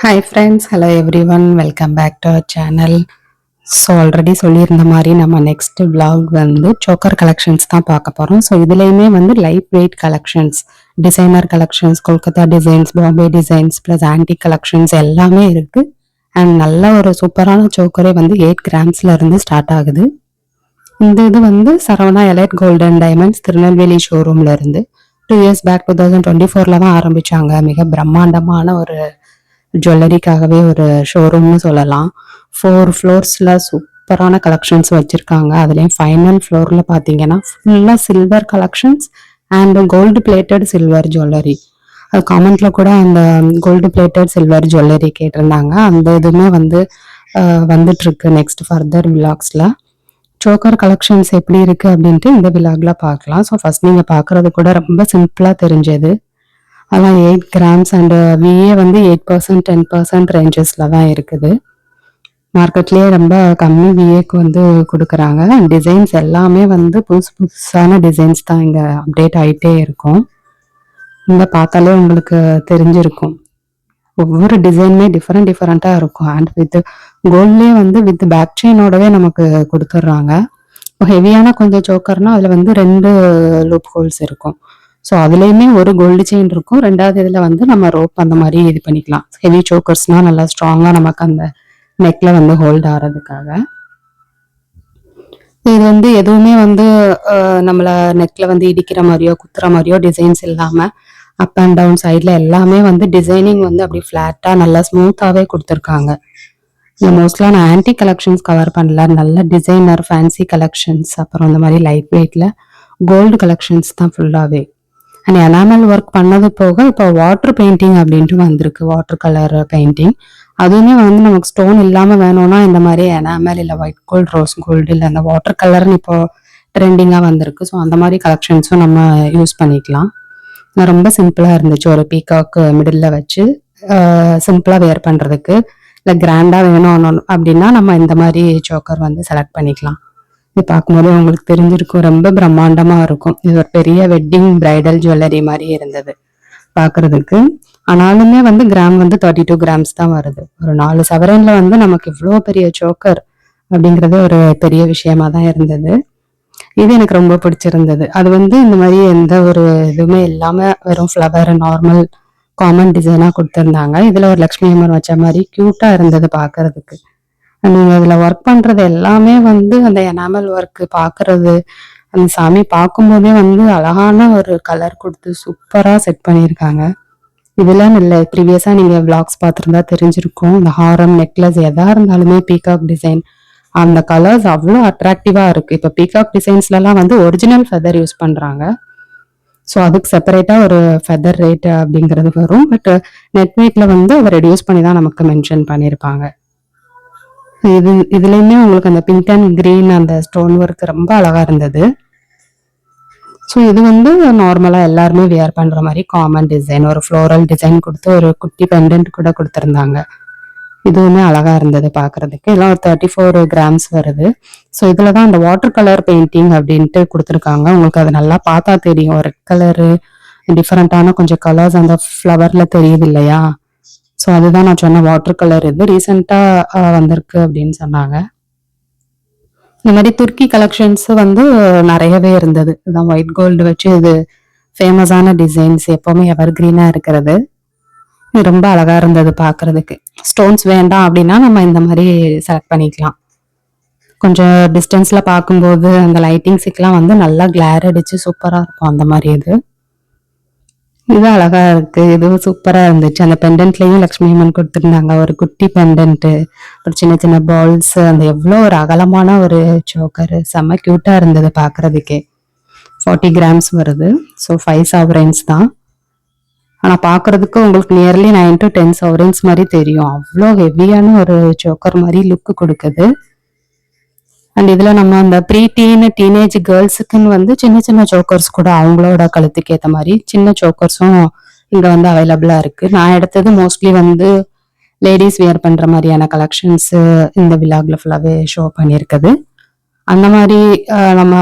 Hi friends, hello everyone, welcome back to our channel. So already சொல்லியிருந்த மாதிரி நம்ம next vlog வந்து choker collections தான் பார்க்க போகிறோம். ஸோ இதுலேயுமே வந்து light weight collections, designer collections, Kolkata designs, Bombay designs plus antique collections எல்லாமே இருக்குது. அண்ட் நல்ல ஒரு சூப்பரான சோக்கரே வந்து 8 கிராம்ஸ்ல இருந்து ஸ்டார்ட் ஆகுது. இந்த இது வந்து Saravana elite golden diamonds Tirunelveli ஷோரூம்ல இருந்து 2 இயர்ஸ் பேக் 2024 தான் ஆரம்பிச்சாங்க. மிக பிரம்மாண்டமான ஒரு ஜுவல்லரிக்காகவே ஒரு ஷோரூம்னு சொல்லலாம். 4 ஃப்ளோர்ஸில் சூப்பரான கலெக்ஷன்ஸ் வச்சுருக்காங்க. அதுலேயும் ஃபைனல் ஃப்ளோரில் பார்த்தீங்கன்னா ஃபுல்லாக silver collections and gold plated silver jewellery. அது காமெண்ட்ல கூட அந்த கோல்டு பிளேட்டட் சில்வர் ஜுவல்லரி கேட்டிருந்தாங்க. அந்த இதுவுமே வந்து வந்துட்டு இருக்கு நெக்ஸ்ட் ஃபர்தர் விலாக்ஸில். சோக்கர் கலெக்ஷன்ஸ் எப்படி இருக்கு அப்படின்ட்டு இந்த விலாக்ல பார்க்கலாம். ஸோ ஃபர்ஸ்ட் நீங்கள் பார்க்குறது கூட ரொம்ப சிம்பிளாக தெரிஞ்சது. அதான் 8 கிராம்ஸ் அண்ட் விஏ வந்து 8% 10% ரேஞ்சஸில் தான் இருக்குது. மார்க்கெட்லேயே ரொம்ப கம்மி விஏக்கு வந்து கொடுக்குறாங்க. டிசைன்ஸ் எல்லாமே வந்து புதுசான டிசைன்ஸ் தான் இங்கே அப்டேட் ஆகிட்டே இருக்கும். இங்கே பார்த்தாலே உங்களுக்கு தெரிஞ்சிருக்கும். ஒவ்வொரு டிசைனுமே டிஃப்ரெண்ட்டாக இருக்கும். அண்ட் வித் கோல்ட்லேயே வந்து வித் பேக் செயினோடவே நமக்கு கொடுத்துட்றாங்க. ஹெவியான கொஞ்சம் சோக்கர்னா அதில் வந்து 2 லூப் ஹோல்ஸ் இருக்கும். ஸோ அதுலேயுமே ஒரு கோல்டு செயின் இருக்கும். 2வது இதில் வந்து நம்ம ரோப் அந்த மாதிரி இது பண்ணிக்கலாம். ஹெவி சோக்கர்ஸ்னால் நல்லா ஸ்ட்ராங்காக நமக்கு அந்த நெக்ல வந்து ஹோல்ட் ஆகிறதுக்காக. இது வந்து எதுவுமே வந்து நம்மளை நெக்ல வந்து இடிக்கிற மாதிரியோ குத்துற மாதிரியோ டிசைன்ஸ் இல்லாமல் அப் அண்ட் டவுன் சைடில் எல்லாமே வந்து டிசைனிங் வந்து அப்படி ஃப்ளாட்டாக நல்லா ஸ்மூத்தாகவே கொடுத்துருக்காங்க. இந்த மோஸ்ட்லாம் நான் ஆன்டி கலெக்ஷன்ஸ் கவர் பண்ணல. நல்ல டிசைனர் ஃபேன்சி கலெக்ஷன்ஸ், அப்புறம் இந்த மாதிரி லைட் வெயிட்ல கோல்டு கலெக்ஷன்ஸ் தான் ஃபுல்லாகவே. அண்ட் எனாமல் ஒர்க் பண்ணது போக இப்போ வாட்டர் பெயிண்டிங் அப்படின்ட்டு வந்திருக்கு. வாட்டர் கலர் பெயிண்டிங் அதுவுமே வந்து நமக்கு ஸ்டோன் இல்லாமல் வேணும்னா இந்த மாதிரி எனாமல் இல்லை ஒயிட் கோல்டு, ரோஸ் கோல்டு, இல்லை அந்த வாட்டர் கலர்னு இப்போ ட்ரெண்டிங்காக வந்திருக்கு. ஸோ அந்த மாதிரி கலெக்ஷன்ஸும் நம்ம யூஸ் பண்ணிக்கலாம். ரொம்ப சிம்பிளாக இருந்துச்சு. ஒரு பீகாக் மிடில் வச்சு சிம்பிளாக வேர் பண்ணுறதுக்கு, இல்லை கிராண்டாக வேணும் அப்படின்னா நம்ம இந்த மாதிரி சோக்கர் வந்து செலக்ட் பண்ணிக்கலாம். இது பார்க்கும்போது உங்களுக்கு தெரிஞ்சிருக்கும், ரொம்ப பிரம்மாண்டமா இருக்கும். இது ஒரு பெரிய வெட்டிங் பிரைடல் ஜுவல்லரி மாதிரி இருந்தது பார்க்கிறதுக்கு. ஆனாலுமே வந்து கிராம் வந்து 32 கிராம்ஸ் தான் வருது. ஒரு 4 சவரன்ல வந்து நமக்கு இவ்வளோ பெரிய சோக்கர் அப்படிங்கிறது ஒரு பெரிய விஷயமா தான் இருந்தது. இது எனக்கு ரொம்ப பிடிச்சிருந்தது. அது வந்து இந்த மாதிரி எந்த ஒரு இதுவுமே இல்லாம வெறும் ஃப்ளவர் நார்மல் காமன் டிசைனா கொடுத்துருந்தாங்க. இதுல ஒரு லக்ஷ்மி அம்மன் வச்ச மாதிரி கியூட்டா இருந்தது பார்க்கிறதுக்கு. நீங்க அதுல ஒர்க் பண்றது எல்லாமே வந்து அந்த எனாமல் ஒர்க் பாக்குறது, அந்த சாமி பார்க்கும்போதே வந்து அழகான ஒரு கலர் கொடுத்து சூப்பரா செட் பண்ணியிருக்காங்க. இதெல்லாம் இல்லை, ப்ரீவியஸா நீங்க விளாக்ஸ் பார்த்துருந்தா தெரிஞ்சிருக்கும். இந்த ஹாரம் நெக்லஸ் எதா இருந்தாலுமே பீகாக் டிசைன் அந்த கலர்ஸ் அவ்வளோ அட்ராக்டிவா இருக்கு. இப்போ பீகாக் டிசைன்ஸ்ல எல்லாம் வந்து ஒரிஜினல் ஃபெதர் யூஸ் பண்றாங்க. ஸோ அதுக்கு செப்பரேட்டா ஒரு ஃபெதர் ரேட் அப்படிங்கிறது வரும். பட் நெட் வெயிட்ல வந்து அதை ரெடியூஸ் பண்ணி தான் நமக்கு மென்ஷன் பண்ணியிருப்பாங்க. இதுலயுமே உங்களுக்கு அந்த பிங்க் அண்ட் கிரீன் அந்த ஸ்டோன் ஒர்க் ரொம்ப அழகா இருந்தது. ஸோ இது வந்து நார்மலா எல்லாருமே வியர் பண்ற மாதிரி காமன் டிசைன், ஒரு ஃப்ளோரல் டிசைன் கொடுத்து ஒரு குட்டி பெண்டன்ட் கூட கொடுத்துருந்தாங்க. இதுவுமே அழகா இருந்தது பாக்குறதுக்கு. எல்லாம் ஒரு 34 கிராம்ஸ் வருது. ஸோ இதுலதான் அந்த வாட்டர் கலர் பெயிண்டிங் அப்படின்ட்டு கொடுத்துருக்காங்க. உங்களுக்கு அது நல்லா பார்த்தா தெரியும். ரெட் கலரு டிஃப்ரெண்டான கொஞ்சம் கலர்ஸ் அந்த ஃப்ளவர்ல தெரியுது இல்லையா? ஸோ அதுதான் நான் சொன்ன வாட்டர் கலர். இது ரீசெண்டா வந்திருக்கு அப்படின்னு சொன்னாங்க. இந்த மாதிரி துர்க்கி கலெக்ஷன்ஸ் வந்து நிறையவே இருந்தது. இதுதான் ஒயிட் கோல்டு வச்சு இது ஃபேமஸான டிசைன்ஸ், எப்பவுமே எவர் கிரீனா இருக்கிறது. ரொம்ப அழகா இருந்தது பாக்குறதுக்கு. ஸ்டோன்ஸ் வேண்டாம் அப்படின்னா நம்ம இந்த மாதிரி செலக்ட் பண்ணிக்கலாம். கொஞ்சம் டிஸ்டன்ஸ்ல பார்க்கும்போது அந்த லைட்டிங்ஸுக்கெல்லாம் வந்து நல்லா கிளார் அடிச்சு சூப்பரா இருக்கும். அந்த மாதிரி இது அழகா இருக்கு. இதுவும் சூப்பரா இருந்துச்சு. அந்த பெண்டன்ட்லயும் லக்ஷ்மி அம்மன் கொடுத்துருந்தாங்க. ஒரு குட்டி பெண்டன்ட், ஒரு சின்ன சின்ன பால்ஸ், அந்த எவ்வளோ ஒரு அகலமான ஒரு சோக்கர், செம்ம கியூட்டா இருந்தது பாக்குறதுக்கே. 40 கிராம்ஸ் வருது. ஸோ 5 சவரன்ஸ் தான். ஆனா பாக்குறதுக்கு உங்களுக்கு நியர்லி 9 to 10 சவரன்ஸ் மாதிரி தெரியும். அவ்வளோ ஹெவியான ஒரு சோக்கர் மாதிரி லுக் கொடுக்குது. அண்ட் இதுல நம்ம அந்த டீனேஜ் கேர்ள்ஸுக்குன்னு வந்து சின்ன சின்ன சோக்கர்ஸ் கூட அவங்களோட கழுத்துக்கு ஏற்ற மாதிரி சின்ன சோக்கர்ஸும் இங்க வந்து அவைலபிளா இருக்கு. நான் எடுத்தது மோஸ்ட்லி வந்து லேடிஸ் வியர் பண்ற மாதிரியான கலெக்ஷன்ஸ் இந்த விலாக்ல ஃபுல்லாவே ஷோ பண்ணியிருக்குது. அந்த மாதிரி நம்ம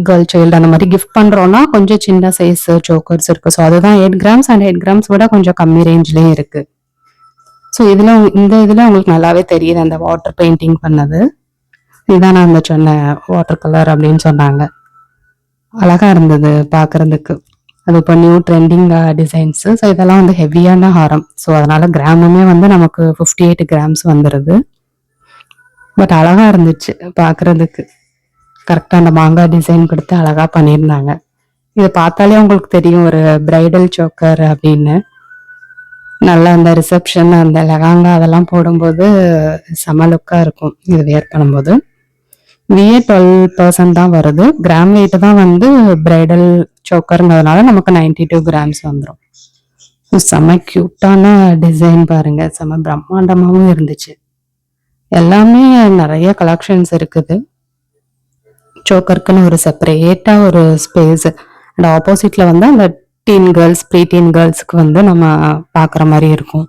கேர்ள் சைல்டு அந்த மாதிரி கிஃப்ட் பண்றோம்னா கொஞ்சம் சின்ன சைஸ் சோக்கர்ஸ் இருக்கு. ஸோ அதுதான் 8 கிராம்ஸ் அண்ட் 8 கிராம்ஸ் விட கொஞ்சம் கம்மி ரேஞ்ச்லயும் இருக்கு. ஸோ இந்த இதில் உங்களுக்கு நல்லாவே தெரியுது அந்த வாட்டர் பெயிண்டிங் பண்ணது. இதுதான் நான் அந்த சொன்ன வாட்டர் கலர் அப்படின்னு சொன்னாங்க. அழகா இருந்தது பார்க்கறதுக்கு. அது இப்போ நியூ ட்ரெண்டிங் டிசைன்ஸு. ஸோ இதெல்லாம் வந்து ஹெவியான ஹாரம். ஸோ அதனால கிராமுமே வந்து நமக்கு 58 கிராம்ஸ் வந்துடுது. பட் அழகா இருந்துச்சு பார்க்கறதுக்கு. கரெக்டாக அந்த மாங்காய் டிசைன் கொடுத்து அழகா பண்ணியிருந்தாங்க. இதை பார்த்தாலே உங்களுக்கு தெரியும் ஒரு பிரைடல் சோக்கர் அப்படின்னு. நல்லா அந்த ரிசப்ஷன் அந்த லெஹங்கா அதெல்லாம் போடும்போது செம லுக்காக இருக்கும் இது வேர் பண்ணும்போது. விஏ 12% தான் வருது. கிராம் வெயிட் தான் வந்து பிரைடல் சோக்கருங்கிறதுனால நமக்கு 92 கிராம்ஸ் வந்துடும். செம கியூட்டான டிசைன் பாருங்க, செம பிரம்மாண்டமாகவும் இருந்துச்சு. எல்லாமே நிறைய கலெக்ஷன்ஸ் இருக்குது. சோக்கருக்குன்னு ஒரு செப்பரேட்டா ஒரு ஸ்பேஸ் அண்ட் ஆப்போசிட்ல வந்து அந்த டீன் கேர்ள்ஸ் ப்ரீ டீன் கேர்ள்ஸ்க்கு வந்து நம்ம பார்க்குற மாதிரி இருக்கும்.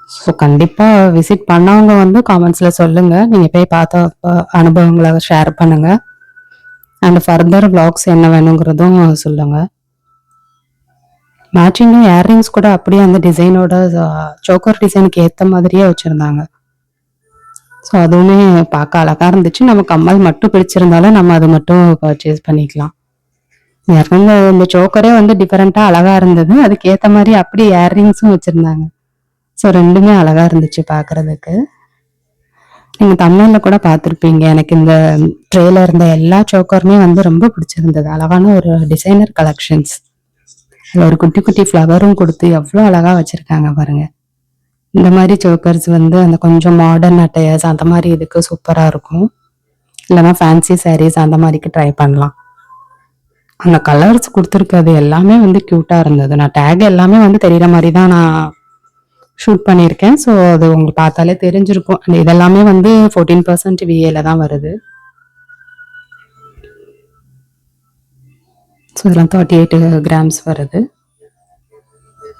ஸோ கண்டிப்பாக விசிட் பண்ணவங்க வந்து காமெண்ட்ஸில் சொல்லுங்கள். நீங்கள் போய் பார்த்த அனுபவங்களை ஷேர் பண்ணுங்கள். அண்ட் ஃபர்தர் விளாக்ஸ் என்ன வேணுங்கிறதும் சொல்லுங்கள். மேட்சிங்கும் இயர்ரிங்ஸ் கூட அப்படியே அந்த டிசைனோட சோக்கர் டிசைனுக்கு ஏற்ற மாதிரியே வச்சுருந்தாங்க. ஸோ அதுவுமே பார்க்க அழகாக இருந்துச்சு. நம்ம கம்மல் மட்டும் பிடிச்சிருந்தாலும் நம்ம அது மட்டும் பர்ச்சேஸ் பண்ணிக்கலாம். இந்த சோக்கரே வந்து டிஃப்ரெண்ட்டாக அழகாக இருந்தது. அதுக்கு ஏற்ற மாதிரி அப்படியே இயர்ரிங்ஸும் வச்சுருந்தாங்க. ஸோ ரெண்டுமே அழகா இருந்துச்சு பார்க்கறதுக்கு. நீங்க தமிழ்ல கூட பார்த்துருப்பீங்க. எனக்கு இந்த ட்ரேல இருந்த எல்லா சோக்கருமே வந்து ரொம்ப பிடிச்சிருந்தது. அழகான ஒரு டிசைனர் கலெக்ஷன்ஸ். அதில் ஒரு குட்டி குட்டி ஃப்ளவரும் கொடுத்து எவ்வளோ அழகா வச்சிருக்காங்க பாருங்க. இந்த மாதிரி சோக்கர்ஸ் வந்து அந்த கொஞ்சம் மாடர்ன் அட்டையர்ஸ் அந்த மாதிரி இதுக்கு சூப்பராக இருக்கும். இல்லைன்னா ஃபேன்சி சாரீஸ் அந்த மாதிரிக்கு ட்ரை பண்ணலாம். அந்த கலர்ஸ் கொடுத்துருக்கிறது எல்லாமே வந்து க்யூட்டாக இருந்தது. நான் டேக் எல்லாமே வந்து தெரிகிற மாதிரி தான் நான் ஷூட் பண்ணியிருக்கேன். ஸோ அது உங்களுக்கு பார்த்தாலே தெரிஞ்சிருக்கும். அண்ட் இதெல்லாமே வந்து 14% விஏல தான் வருது. ஸோ இதெல்லாம் 38 கிராம்ஸ் வருது.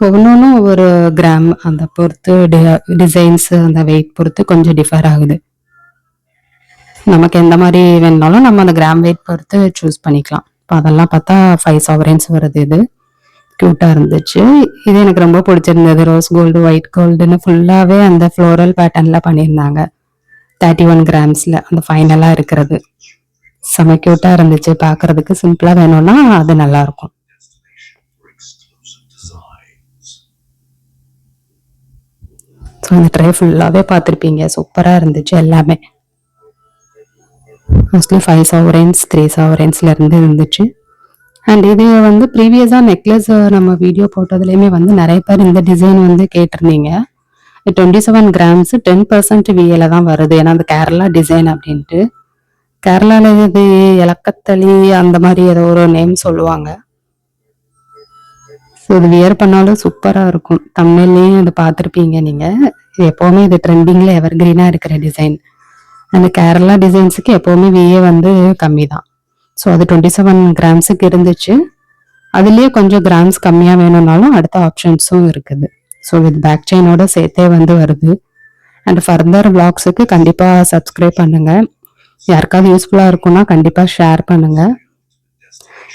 ஒவ்வொன்றும் ஒவ்வொரு கிராம் அந்த பொறுத்து டிசைன்ஸ் அந்த வெயிட் பொறுத்து கொஞ்சம் டிஃபர் ஆகுது. நமக்கு எந்த மாதிரி வேணுனாலும் நம்ம அந்த கிராம் வெயிட் பொறுத்து சூஸ் பண்ணிக்கலாம். இப்போ அதெல்லாம் பார்த்தா 5 sovereigns வருது. இது க்யூட்டாக இருந்துச்சு. இது எனக்கு ரொம்ப பிடிச்சிருந்தது. ரோஸ் கோல்டு ஒயிட் கோல்டுன்னு ஃபுல்லாகவே அந்த ஃப்ளோரல் பேட்டர்னில் பண்ணியிருந்தாங்க. 31 கிராம்ஸில் அந்த ஃபைனலாக இருக்கிறது செம க்யூட்டாக இருந்துச்சு பார்க்குறதுக்கு. சிம்பிளாக வேணும்னா அது நல்லாயிருக்கும். ஸோ இந்த ட்ரை ஃபுல்லாகவே பார்த்துருப்பீங்க. சூப்பராக இருந்துச்சு எல்லாமே. மோஸ்ட்லி 5 sovereigns 3 sovereignsலேருந்து இருந்துச்சு. அண்ட் இது வந்து ப்ரீவியஸாக நெக்லஸ் நம்ம வீடியோ போட்டதுலேயுமே வந்து நிறைய பேர் இந்த டிசைன் வந்து கேட்டிருந்தீங்க. 27 கிராம்ஸ் 10% விஏல தான் வருது. ஏன்னா அந்த கேரளா டிசைன் அப்படின்ட்டு. கேரளாவில் இது இலக்கத்தளி அந்த மாதிரி ஏதோ ஒரு நேம் சொல்லுவாங்க. ஸோ இது வியர் பண்ணாலும் சூப்பராக இருக்கும். தமிழ்லேயும் இது பார்த்துருப்பீங்க நீங்கள். இது எப்போவுமே இது ட்ரெண்டிங்கில் எவர்கிரீனாக இருக்கிற டிசைன். அந்த கேரளா டிசைன்ஸுக்கு எப்போவுமே விஏ வந்து கம்மி தான். ஸோ அது 27 கிராம்ஸுக்கு இருந்துச்சு. அதுலேயே கொஞ்சம் கிராம்ஸ் கம்மியாக வேணும்னாலும் அடுத்த ஆப்ஷன்ஸும் இருக்குது. ஸோ வித் பேக் செயினோட சேர்த்தே வந்து வருது. அண்ட் ஃபர்தர் விளாக்ஸுக்கு கண்டிப்பாக சப்ஸ்கிரைப் பண்ணுங்கள். யாருக்காவது யூஸ்ஃபுல்லாக இருக்கும்னா கண்டிப்பாக ஷேர் பண்ணுங்கள்.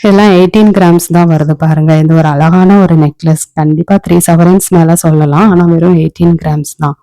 இதெல்லாம் 18 கிராம்ஸ் தான் வருது பாருங்கள். இது ஒரு அழகான ஒரு நெக்லஸ். கண்டிப்பாக 3 sovereigns மேலே சொல்லலாம். ஆனால் வெறும் 18 கிராம்ஸ் தான்.